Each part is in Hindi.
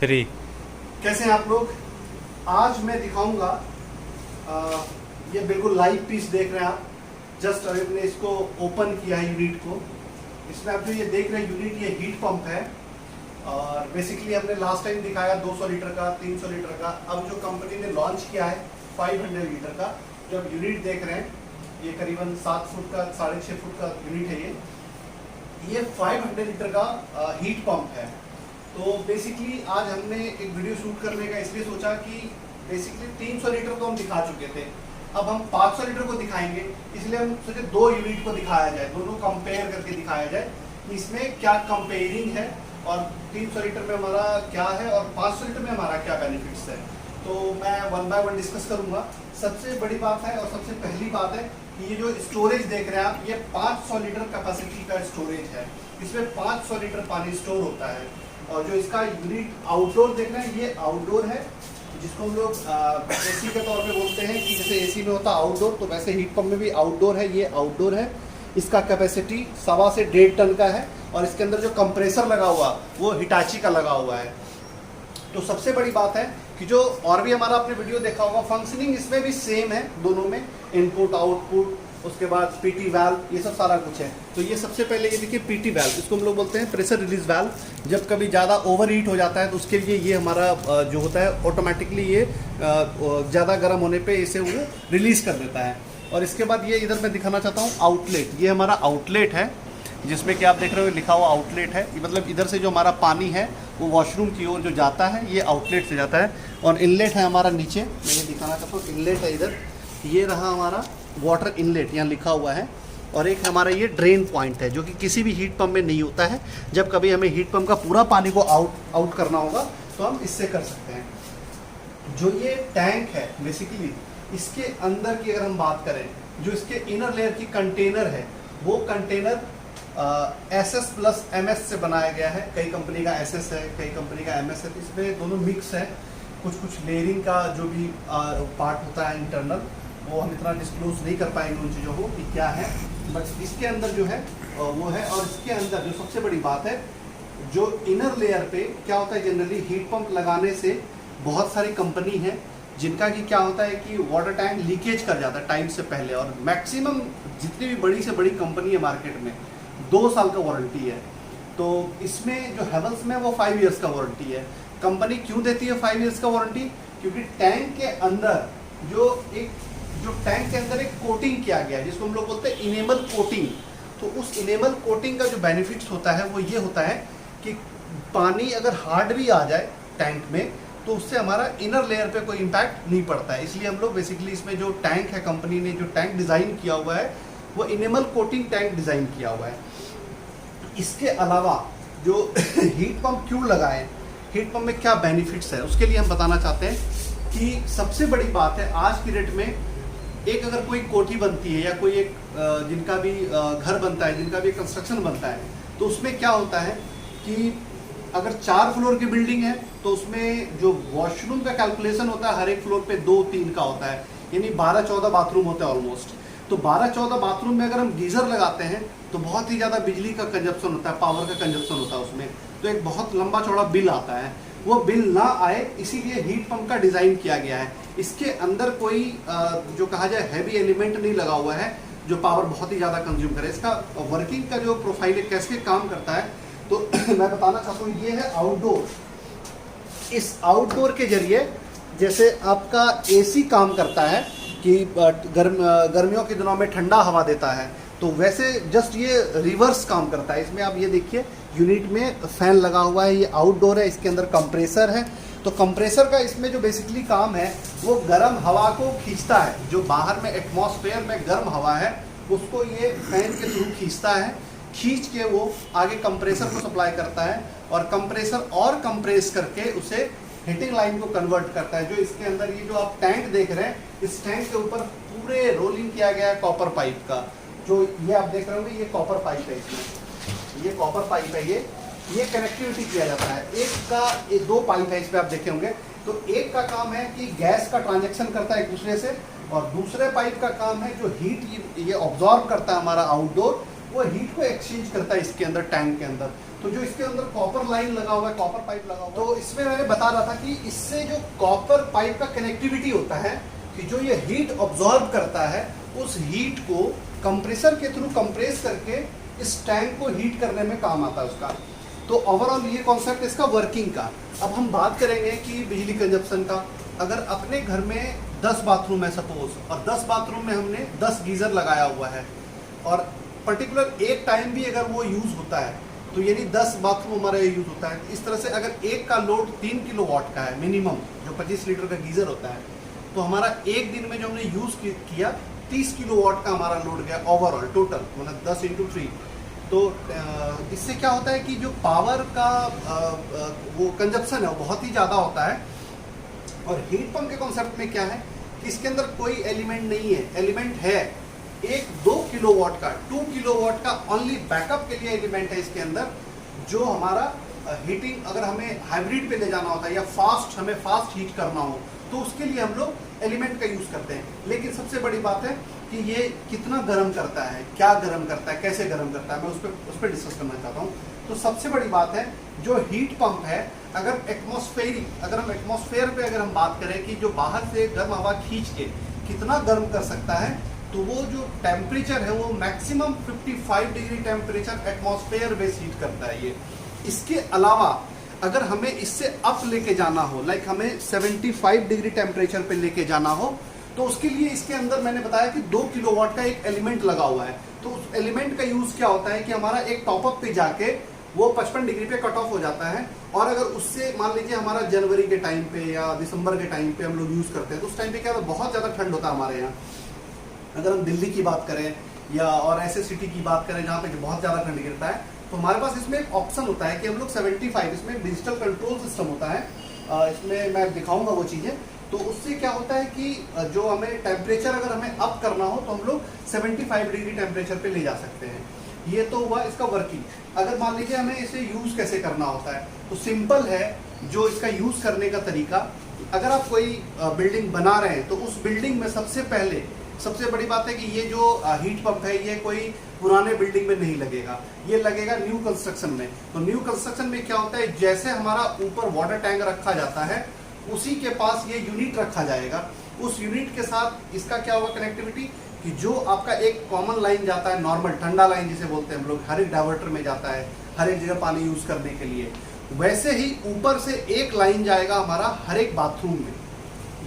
3। कैसे हैं आप लोग? आज मैं दिखाऊंगा ये बिल्कुल लाइव पीस देख रहे हैं आप। जस्ट अभी मैंने इसको ओपन किया है यूनिट को। इसमें आप जो ये देख रहे हैं यूनिट, ये हीट पंप है। और बेसिकली हमने लास्ट टाइम दिखाया 200 लीटर का, 300 लीटर का। अब जो कंपनी ने लॉन्च किया है 500 लीटर का, जो आप यूनिट देख रहे हैं, ये करीबन 7 फुट का, 6.5 फुट का यूनिट है। ये 500 लीटर का हीट पंप है। तो बेसिकली आज हमने एक वीडियो शूट करने का इसलिए सोचा कि बेसिकली 300 लीटर तो हम दिखा चुके थे, अब हम 500 लीटर को दिखाएंगे। इसलिए हम सोचे 2 यूनिट को दिखाया जाए, दोनों कंपेयर करके दिखाया जाए कि इसमें क्या कंपेयरिंग है और 300 लीटर में हमारा क्या है और 500 लीटर में हमारा क्या बेनिफिट्स है। तो मैं 1 बाय 1 डिस्कस करूंगा। सबसे बड़ी बात है और सबसे पहली बात है कि ये जो स्टोरेज देख रहे हैं आप, ये 500 लीटर कैपेसिटी का स्टोरेज है। इसमें 500 लीटर पानी स्टोर होता है। और जो इसका यूनिट आउटडोर देख रहे हैं, ये आउटडोर है, जिसको हम लोग एसी के तौर पे बोलते हैं कि जैसे एसी में होता है आउटडोर, तो वैसे हीट पंप में भी आउटडोर है। ये आउटडोर है। इसका कैपेसिटी 1.25 से 1.5 टन का है। और इसके अंदर जो कंप्रेसर लगा हुआ वो हिटाची का लगा हुआ है। तो सबसे बड़ी बात है कि जो और भी हमारा आपने वीडियो देखा होगा, फंक्शनिंग इसमें भी सेम है दोनों में, इनपुट आउटपुट, उसके बाद पीटी वाल्व, ये सब सारा कुछ है। तो ये सबसे पहले ये देखिए पीटी वाल्व, इसको हम लोग बोलते हैं प्रेशर रिलीज वाल्व। जब कभी ज़्यादा ओवर हीट हो जाता है तो उसके लिए ये हमारा जो होता है ऑटोमेटिकली ये ज़्यादा गर्म होने पे इसे वो रिलीज कर देता है। और इसके बाद ये इधर मैं दिखाना चाहता हूँ आउटलेट। ये हमारा आउटलेट है, जिसमें कि आप देख रहे हो लिखा हुआ आउटलेट है। मतलब इधर से जो हमारा पानी है वो वॉशरूम की ओर जो जाता है, ये आउटलेट से जाता है। और इनलेट है हमारा नीचे, मैं ये दिखाना चाहता हूँ, इनलेट है इधर। ये रहा हमारा वाटर इनलेट, यहाँ लिखा हुआ है। और एक हमारा ये ड्रेन पॉइंट है, जो कि किसी भी हीट पंप में नहीं होता है। जब कभी हमें हीट पंप का पूरा पानी को आउट करना होगा तो हम इससे कर सकते हैं। जो ये टैंक है बेसिकली, इसके अंदर की अगर हम बात करें, जो इसके इनर लेयर की कंटेनर है, वो कंटेनर SS प्लस MS से बनाया गया है। कई कंपनी का SS है, कई कंपनी का MS है। तो इसमें दोनों मिक्स है। कुछ लेयरिंग का जो भी पार्ट होता है इंटरनल, वो हम इतना डिस्क्लोज नहीं कर पाएंगे उन चीज़ों को कि क्या है, बट इसके अंदर जो है वो है। और इसके अंदर जो सबसे बड़ी बात है, जो इनर लेयर पे क्या होता है, जनरली हीट पंप लगाने से बहुत सारी कंपनी है जिनका कि क्या होता है कि वाटर टैंक लीकेज कर जाता है टाइम से पहले। और मैक्सिमम जितनी भी बड़ी से बड़ी कंपनी है मार्केट में 2 साल का वारंटी है। तो इसमें जो हेवल्स में वो 5 ईयर्स का वारंटी है। कंपनी क्यों देती है 5 ईयर्स का वारंटी? क्योंकि टैंक के अंदर जो टैंक के अंदर एक कोटिंग किया गया है, जिसको हम लोग बोलते हैं इनेबल कोटिंग। तो उस इनेबल कोटिंग का जो बेनिफिट्स होता है वो ये होता है कि पानी अगर हार्ड भी आ जाए टैंक में तो उससे हमारा इनर लेयर पे कोई इम्पैक्ट नहीं पड़ता है। इसलिए हम लोग बेसिकली इसमें जो टैंक है, कंपनी ने जो टैंक डिज़ाइन किया हुआ है वो इनेबल कोटिंग टैंक डिज़ाइन किया हुआ है। इसके अलावा जो हीट पंप क्यों लगाएं, हीट पंप में क्या बेनिफिट्स है, उसके लिए हम बताना चाहते हैं कि सबसे बड़ी बात है आज की डेट में, एक अगर कोई कोठी बनती है या कोई एक जिनका भी घर बनता है, जिनका भी कंस्ट्रक्शन बनता है, तो उसमें क्या होता है कि अगर 4 फ्लोर की बिल्डिंग है तो उसमें जो वॉशरूम का कैलकुलेशन होता है हर एक फ्लोर पे 2-3 का होता है, यानी 12-14 बाथरूम होते हैं ऑलमोस्ट। तो 12-14 बाथरूम में अगर हम गीज़र लगाते हैं तो बहुत ही ज़्यादा बिजली का कंजप्शन होता है, पावर का कंजप्शन होता है उसमें। तो एक बहुत लंबा चौड़ा बिल आता है। वो बिल ना आए इसीलिए हीट पंप का डिज़ाइन किया गया है। इसके अंदर कोई जो कहा जाए हैवी एलिमेंट नहीं लगा हुआ है जो पावर बहुत ही ज़्यादा कंज्यूम करे। इसका वर्किंग का जो प्रोफाइल है, कैसे काम करता है, तो मैं बताना चाहता हूँ। ये है आउटडोर। इस आउटडोर के जरिए जैसे आपका AC काम करता है कि गर्मियों के दिनों में ठंडा हवा देता है, तो वैसे जस्ट ये रिवर्स काम करता है। इसमें आप ये देखिए यूनिट में फैन लगा हुआ है, ये आउटडोर है, इसके अंदर कंप्रेसर है। तो कंप्रेसर का इसमें जो बेसिकली काम है वो गर्म हवा को खींचता है। जो बाहर में एटमॉस्फेयर में गर्म हवा है उसको ये फैन के थ्रू खींचता है, खींच के वो आगे कंप्रेसर को सप्लाई करता है और कंप्रेसर और कंप्रेस करके उसे हीटिंग लाइन को कन्वर्ट करता है। जो इसके अंदर ये जो आप टैंक देख रहे हैं, इस टैंक के ऊपर पूरे रोलिंग किया गया है कॉपर पाइप का। जो ये आप देख रहे होंगे, ये कॉपर पाइप है, इसमें ये कॉपर पाइप है। ये कनेक्टिविटी किया जाता है। ये 2 पाइप है इसमें आप देखे होंगे। तो एक का काम है कि गैस का ट्रांजेक्शन करता है एक दूसरे से, और दूसरे पाइप का काम है जो हीट ये ऑब्जॉर्व करता है हमारा आउटडोर, वो हीट को एक्सचेंज करता है इसके अंदर टैंक के अंदर। तो जो इसके अंदर कॉपर लाइन लगा हुआ है, कॉपर पाइप लगा हुआ है, तो इसमें मैंने बता रहा था कि इससे जो कॉपर पाइप का कनेक्टिविटी होता है कि जो ये हीट ऑब्जॉर्ब करता है, उस हीट को कंप्रेसर के थ्रू कंप्रेस करके इस टैंक को हीट करने में काम आता है उसका। तो ओवरऑल ये कॉन्सेप्ट इसका वर्किंग का। अब हम बात करेंगे कि बिजली कंजप्शन का। अगर अपने घर में 10 बाथरूम है सपोज, और 10 बाथरूम में हमने 10 गीजर लगाया हुआ है, और पर्टिकुलर एक टाइम भी अगर वो यूज होता है, तो यानी 10 बाथरूम हमारा यूज होता है। इस तरह से अगर एक का लोड 3 किलोवाट का है मिनिमम, जो 25 लीटर का गीजर होता है, तो हमारा एक दिन में जो हमने यूज किया 30 किलोवाट का हमारा लोड गया ओवरऑल टोटल, मतलब 10 × 3। तो इससे क्या होता है कि जो पावर का वो कंजप्शन है वो बहुत ही ज़्यादा होता है। और हीट पंप के कॉन्सेप्ट में क्या है कि इसके अंदर कोई एलिमेंट नहीं है, एलिमेंट है एक 2 किलोवाट का, 2 किलोवाट का ओनली बैकअप के लिए एलिमेंट है इसके अंदर, जो हमारा हीटिंग अगर हमें हाइब्रिड पे ले जाना होता है या फास्ट हमें फास्ट हीट करना हो, तो उसके लिए हम लोग एलिमेंट का यूज करते हैं। लेकिन सबसे बड़ी बात है कि ये कितना गर्म करता है, क्या गर्म करता है, कैसे गर्म करता है, मैं उस पर डिस्कस करना चाहता हूँ। तो सबसे बड़ी बात है जो हीट पंप है, अगर हम एटमॉस्फेयर पे अगर हम बात करें कि जो बाहर से गर्म हवा खींच के कितना गर्म कर सकता है, तो वो जो टेम्परेचर है वो maximum 55 degree temperature atmosphere base heat करता है ये। इसके अलावा अगर हमें इससे अप लेके जाना हो, लाइक हमें 75 डिग्री टेम्परेचर पे लेके जाना हो, तो उसके लिए इसके अंदर मैंने बताया कि 2 किलोवाट का एक एलिमेंट लगा हुआ है। तो उस एलिमेंट का यूज क्या होता है कि हमारा एक टॉपअप पे जाके वो 55 डिग्री पे कट ऑफ हो जाता है, और अगर उससे मान लीजिए हमारा जनवरी के टाइम पे या दिसंबर के टाइम पे हम लोग यूज करते हैं, तो उस टाइम पे क्या होता है, बहुत ज्यादा ठंड होता है हमारे यहाँ। अगर हम दिल्ली की बात करें या और ऐसे सिटी की बात करें जहाँ पे बहुत ज्यादा ठंड गिरता है, तो हमारे पास इसमें एक ऑप्शन होता है कि हम लोग 75, इसमें डिजिटल कंट्रोल सिस्टम होता है, इसमें मैं दिखाऊंगा वो चीजें। तो उससे क्या होता है कि जो हमें टेम्परेचर अगर हमें अप करना हो, तो हम लोग 75 डिग्री टेम्परेचर पे ले जा सकते हैं। ये तो हुआ इसका वर्किंग। अगर मान लीजिए हमें इसे यूज कैसे करना होता है, तो सिंपल है जो इसका यूज करने का तरीका। अगर आप कोई बिल्डिंग बना रहे हैं, तो उस बिल्डिंग में सबसे बड़ी बात है कि ये जो हीट पंप है ये कोई पुराने बिल्डिंग में नहीं लगेगा, ये लगेगा न्यू कंस्ट्रक्शन में। तो न्यू कंस्ट्रक्शन में क्या होता है, जैसे हमारा ऊपर वाटर टैंक रखा जाता है, उसी के पास ये यूनिट रखा जाएगा। उस यूनिट के साथ इसका क्या होगा कनेक्टिविटी, कि जो आपका एक कॉमन लाइन जाता है, नॉर्मल ठंडा लाइन जिसे बोलते हैं हम लोग, हर एक डाइवर्टर में जाता है हर एक जगह पानी यूज करने के लिए, वैसे ही ऊपर से एक लाइन जाएगा हमारा हर एक बाथरूम में।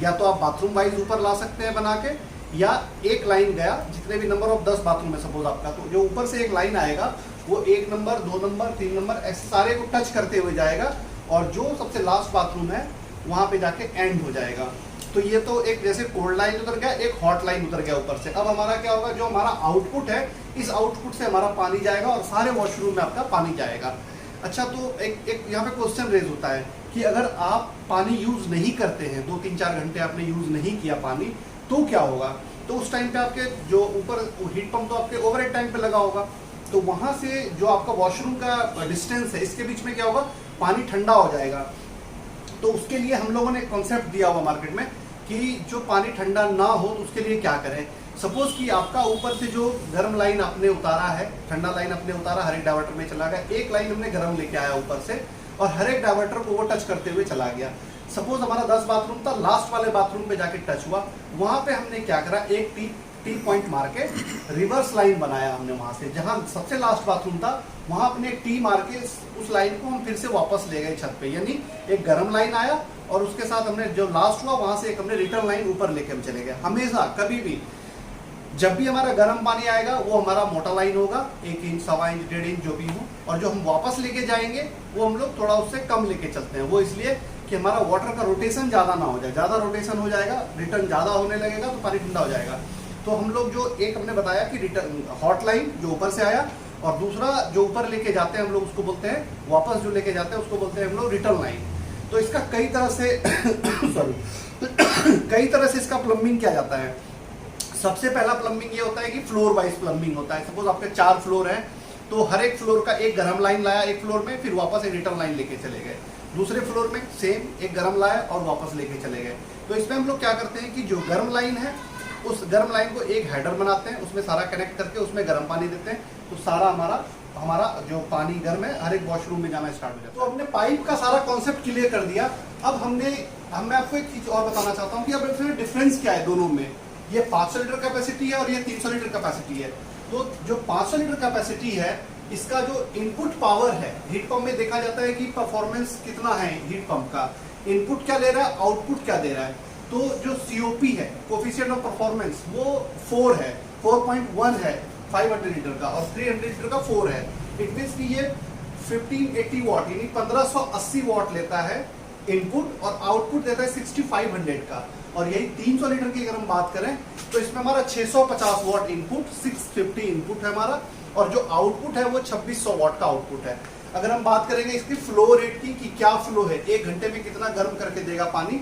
या तो आप बाथरूम वाइज ऊपर ला सकते हैं बना के, या एक लाइन गया, जितने भी नंबर ऑफ 10 बाथरूम है सपोज आपका, तो जो ऊपर से एक लाइन आएगा वो 1 नंबर 2 नंबर 3 नंबर ऐसे सारे को टच करते हुए जाएगा, और जो सबसे लास्ट बाथरूम है वहां पे जाके एंड हो जाएगा। तो ये तो एक जैसे कोल्ड लाइन उतर गया, एक हॉट लाइन उतर गया ऊपर से। अब हमारा क्या होगा, जो हमारा आउटपुट है, इस आउटपुट से हमारा पानी जाएगा और सारे वॉशरूम में आपका पानी जाएगा। अच्छा, तो एक यहाँ पे क्वेश्चन रेज होता है कि अगर आप पानी यूज नहीं करते हैं, 2-3-4 घंटे आपने यूज नहीं किया पानी, तो क्या होगा। तो उस टाइम पे आपके जो ऊपर हीट पंप तो आपके ओवरहेड टैंक पे लगा होगा, तो वहां से जो आपका वॉशरूम का डिस्टेंस है, इसके बीच में क्या होगा, पानी ठंडा हो जाएगा। तो उसके लिए हम लोगों ने कॉन्सेप्ट दिया हुआ मार्केट में कि जो पानी ठंडा ना हो, तो उसके लिए क्या करें। सपोज कि आपका ऊपर से जो गर्म लाइन आपने उतारा है, ठंडा लाइन आपने उतारा, हर एक डाइवर्टर में चला गया, एक लाइन हमने गर्म लेके आया ऊपर से, और हर एक डाइवर्टर को वो टच करते हुए चला गया। सपोज हमारा 10 बाथरूम था, लास्ट वाले बाथरूम पे जाके टच हुआ, वहां पे हमने क्या करा, एक टी पॉइंट मार के रिवर्स लाइन बनाया हमने। वहां से जहां सबसे लास्ट बाथरूम था, वहां अपने टी मार के उस लाइन को हम फिर से वापस ले गए छत पे, यानी एक गर्म लाइन आया और उसके साथ हमने जो लास्ट हुआ वहां से एक हमने रिटर्न लाइन ऊपर लेके हम चले गए। हमेशा कभी भी जब भी हमारा गर्म पानी आएगा, वो हमारा मोटा लाइन होगा, 1 इंच 1.25 इंच 1.5 इंच जो भी हो, और जो हम वापस लेके जाएंगे वो हम लोग थोड़ा उससे कम लेके चलते हैं। वो इसलिए कि हमारा वाटर का रोटेशन ज्यादा ना हो जाए, ज्यादा रोटेशन हो जाएगा, रिटर्न ज्यादा होने लगेगा तो पानी ठंडा हो जाएगा। तो हम लोग जो एक हमने बताया कि रिटर्न हॉट लाइन जो ऊपर से आया, और दूसरा जो ऊपर लेके जाते हैं हम लोग उसको बोलते हैं, वापस जो लेके जाते हैं उसको बोलते हैं हम लोग रिटर्न लाइन। तो इसका कई तरह से कई तरह से इसका प्लम्बिंग किया जाता है। सबसे पहला प्लम्बिंग ये होता है कि फ्लोर वाइज प्लम्बिंग होता है। सपोज आपके 4 फ्लोर हैं, तो हर एक फ्लोर का एक गर्म लाइन लाया एक फ्लोर में, फिर वापस एक रिटर्न लाइन लेके चले गए। दूसरे फ्लोर में सेम एक गर्म लाया और वापस लेके चले गए। तो इसमें हम लोग क्या करते हैं कि जो गर्म लाइन है, उस गर्म लाइन को एक हेडर बनाते हैं, उसमें सारा कनेक्ट करके उसमें गर्म पानी देते हैं, तो सारा हमारा हमारा जो पानी गर्म है हर एक वॉशरूम में जाना स्टार्ट हो जाता है। तो हमने पाइप का सारा कॉन्सेप्ट क्लियर कर दिया। अब मैं आपको एक चीज और बताना चाहता हूँ कि अब इसमें डिफरेंस क्या है दोनों में। ये 500 लीटर कैपेसिटी है और ये 300 लीटर कैपेसिटी है। तो जो 500 लीटर कैपेसिटी है इसका जो इनपुट पावर है, हीट पंप में देखा जाता है कि परफॉर्मेंस कितना है हीट पंप का, इनपुट क्या ले रहा है, आउटपुट क्या दे रहा है। तो जो COP है, कोफिशिएंट ऑफ परफॉर्मेंस, वो 4 है, 4.1 है 500 लीटर का, और 300 लीटर का 4 है। इट मीन्स कि ये 1580 वॉट यानी 1580 वॉट लेता है इनपुट, और आउटपुट देता है 6500 का। और यही 300 लीटर की अगर हम बात करें तो इसमें हमारा 650 वॉट इनपुट, 650 इनपुट है हमारा, और जो आउटपुट है वो 2600 वॉट का आउटपुट है। अगर हम बात करेंगे इसकी फ्लो रेट की कि क्या फ्लो है, 1 घंटे में कितना गर्म करके देगा पानी,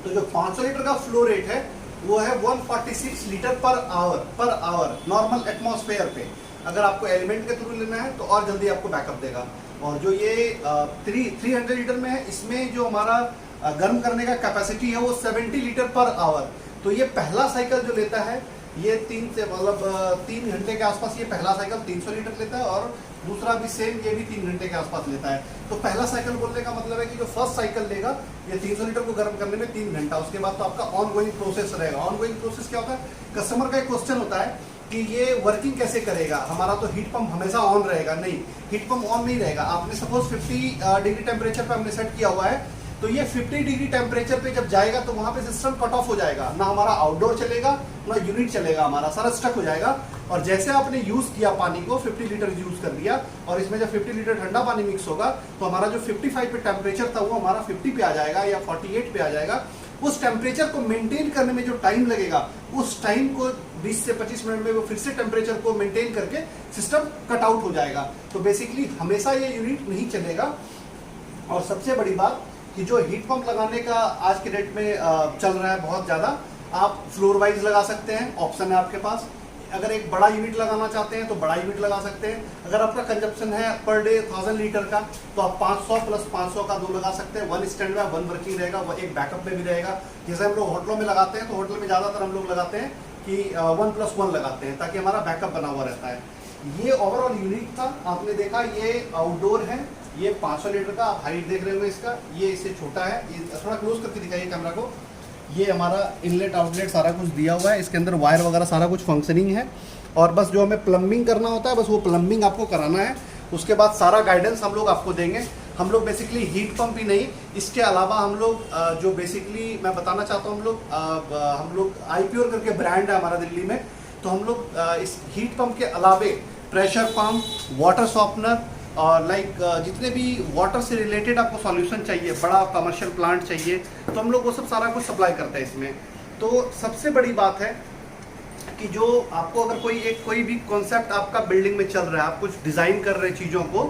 तो जो 500 लीटर का फ्लो रेट है वो है 146 litre per hour normal atmosphere पे। अगर आपको एलिमेंट के थ्रू लेना है तो और जल्दी आपको बैकअप देगा। और जो ये 300 लीटर में है, इसमें जो हमारा गर्म करने का कैपेसिटी है वो 70 लीटर पर आवर। तो ये पहला साइकिल जो लेता है ये 3 घंटे के आसपास ये पहला साइकिल 300 लीटर लेता है, और दूसरा भी सेम, ये भी 3 घंटे के आसपास लेता है। तो पहला साइकिल बोलने का मतलब है कि जो फर्स्ट साइकिल लेगा ये 300 लीटर को गर्म करने में 3 घंटा, उसके बाद तो आपका ऑन गोइंग प्रोसेस रहेगा। ऑन गोइंग प्रोसेस क्या होता है, कस्टमर का एक क्वेश्चन होता है कि ये वर्किंग कैसे करेगा, हमारा तो हीट पंप हमेशा ऑन रहेगा। नहीं, हीट पंप ऑन नहीं रहेगा। आपने सपोज 50 डिग्री टेम्परेचर पे हमने सेट किया हुआ है, तो ये 50 डिग्री टेम्परेचर पे जब जाएगा तो वहां पे सिस्टम कट ऑफ हो जाएगा, ना हमारा आउटडोर चलेगा ना यूनिट चलेगा, हमारा सारा स्टक हो जाएगा। और जैसे आपने यूज किया पानी को, 50 लीटर यूज कर दिया, और इसमें जब 50 लीटर ठंडा पानी मिक्स होगा तो हमारा जो 55 पे टेम्परेचर था वो हमारा 50 पे आ जाएगा या 48 पे आ जाएगा। उस टेम्परेचर को मेंटेन करने में जो टाइम लगेगा, उस टाइम को 20 से 25 मिनट में वो फिर से टेम्परेचर को मेंटेन करके सिस्टम कट आउट हो जाएगा। तो बेसिकली हमेशा ये यूनिट नहीं चलेगा। और सबसे बड़ी बात कि जो हीट पंप लगाने का आज के डेट में चल रहा है बहुत ज़्यादा, आप फ्लोर वाइज लगा सकते हैं, ऑप्शन है आपके पास। अगर एक बड़ा यूनिट लगाना चाहते हैं तो बड़ा यूनिट लगा सकते हैं। अगर आपका कंजप्शन है पर डे 1000 लीटर का, तो आप 500 प्लस 500 का 2 लगा सकते हैं। 1 स्टैंड बाय 1 वर्किंग रहेगा, वो एक बैकअप में भी रहेगा। जैसे हम लोग होटलों में लगाते हैं, तो होटल में ज़्यादातर हम लोग लगाते हैं कि 1+1 लगाते हैं, ताकि हमारा बैकअप बना हुआ रहता है। ये ओवरऑल यूनिट था, आपने देखा ये आउटडोर है, ये 500 लीटर का, आप हाइट देख रहे हो इसका, ये इससे छोटा है। ये थोड़ा क्लोज करके दिखाइए कैमरा को। ये हमारा इनलेट आउटलेट सारा कुछ दिया हुआ है, इसके अंदर वायर वगैरह सारा कुछ फंक्शनिंग है। और बस जो हमें प्लम्बिंग करना होता है, बस वो प्लम्बिंग आपको कराना है। उसके बाद सारा गाइडेंस हम लोग आपको देंगे। हम लोग बेसिकली हीट पंप ही नहीं, इसके अलावा हम लोग जो बेसिकली मैं बताना चाहता हूँ, हम लोग IPOR करके ब्रांड है हमारा दिल्ली में। तो हम लोग इस हीट पंप के अलावे प्रेशर पंप, वाटर सॉफ्टनर, और जितने भी वाटर से रिलेटेड आपको सॉल्यूशन चाहिए, बड़ा कमर्शियल प्लांट चाहिए, तो हम लोग वो सब सारा कुछ सप्लाई करते हैं इसमें। तो सबसे बड़ी बात है कि जो आपको अगर कोई भी कॉन्सेप्ट आपका बिल्डिंग में चल रहा है, आप कुछ डिज़ाइन कर रहे हैं चीज़ों को,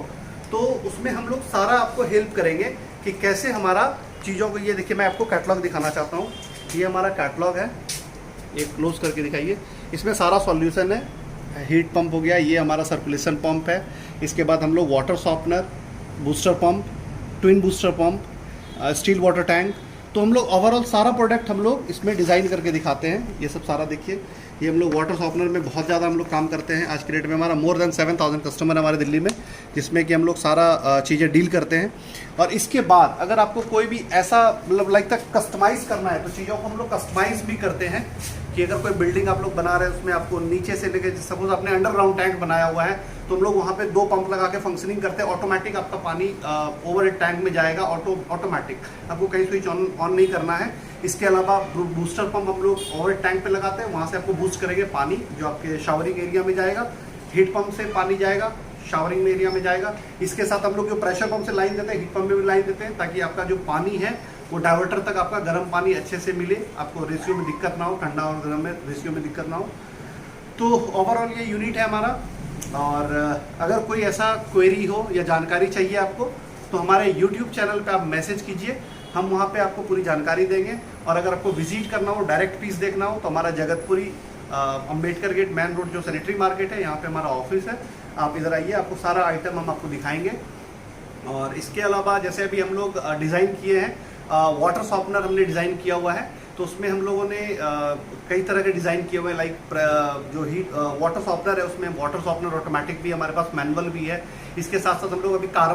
तो उसमें हम लोग सारा आपको हेल्प करेंगे कि कैसे हमारा चीज़ों को। ये देखिए, मैं आपको कैटलॉग दिखाना चाहता हूँ। ये हमारा कैटलॉग है, एक क्लोज करके दिखाइए। इसमें सारा सॉल्यूशन है। हीट पंप हो गया, ये हमारा सर्कुलेशन पंप है। इसके बाद हम लोग water softener, booster pump, twin booster pump, still water tank, तो हम लोग ओवरऑल सारा प्रोडक्ट हम लोग इसमें डिज़ाइन करके दिखाते हैं। ये सब सारा देखिए, ये हम लोग वाटर सॉफ्टनर में बहुत ज़्यादा हम लोग काम करते हैं। आज के डेट में हमारा मोर देन 7000 कस्टमर है हमारे दिल्ली में, जिसमें कि हम लोग सारा चीज़ें डील करते हैं। और इसके बाद अगर आपको कोई भी ऐसा मतलब कस्टमाइज़ करना है, तो चीज़ों को हम लोग कस्टमाइज़ भी करते हैं। कि अगर कोई बिल्डिंग आप लोग बना रहे हैं, उसमें आपको नीचे से लेकर, सपोज आपने अंडरग्राउंड टैंक बनाया हुआ है, तो हम लोग वहाँ पे 2 पंप लगा के फंक्शनिंग करते हैं। ऑटोमेटिक आपका पानी ओवर हेड टैंक में जाएगा, ऑटोमेटिक, आपको कहीं स्विच ऑन नहीं करना है। इसके अलावा बूस्टर पंप हम लोग ओवर हेड टैंक पे लगाते हैं, वहाँ से आपको बूस्ट करेंगे पानी, जो आपके शावरिंग एरिया में जाएगा। हीट पंप से पानी जाएगा, शावरिंग एरिया में जाएगा। इसके साथ हम लोग जो प्रेशर पंप से लाइन देते हैं, हीट पंप में भी लाइन देते हैं, ताकि आपका जो पानी है वो डाइवर्टर तक आपका गर्म पानी अच्छे से मिले, आपको रेशियो में दिक्कत ना हो, ठंडा और गर्म में रेशियो में दिक्कत ना हो। तो ओवरऑल ये यूनिट है हमारा। और अगर कोई ऐसा क्वेरी हो या जानकारी चाहिए आपको, तो हमारे YouTube चैनल पे आप मैसेज कीजिए, हम वहाँ पे आपको पूरी जानकारी देंगे। और अगर आपको विजिट करना हो, डायरेक्ट पीस देखना हो, तो हमारा Jagatpuri Ambedkar gate main road जो सैनिटरी मार्केट है, यहाँ पे हमारा ऑफिस है। आप इधर आइए, आपको सारा आइटम हम आपको दिखाएंगे। और इसके अलावा जैसे अभी हम लोग डिज़ाइन किए हैं, वाटर सॉफ्टनर हमने डिज़ाइन किया हुआ है, तो उसमें हम लोगों ने कई तरह के डिज़ाइन किए हुए हैं, लाइक जो हीट वाटर सॉफ्टनर है उसमें वाटर सॉफ्टनर ऑटोमेटिक भी हमारे पास, मैनुअल भी है। इसके साथ साथ हम लोग अभी कार्बन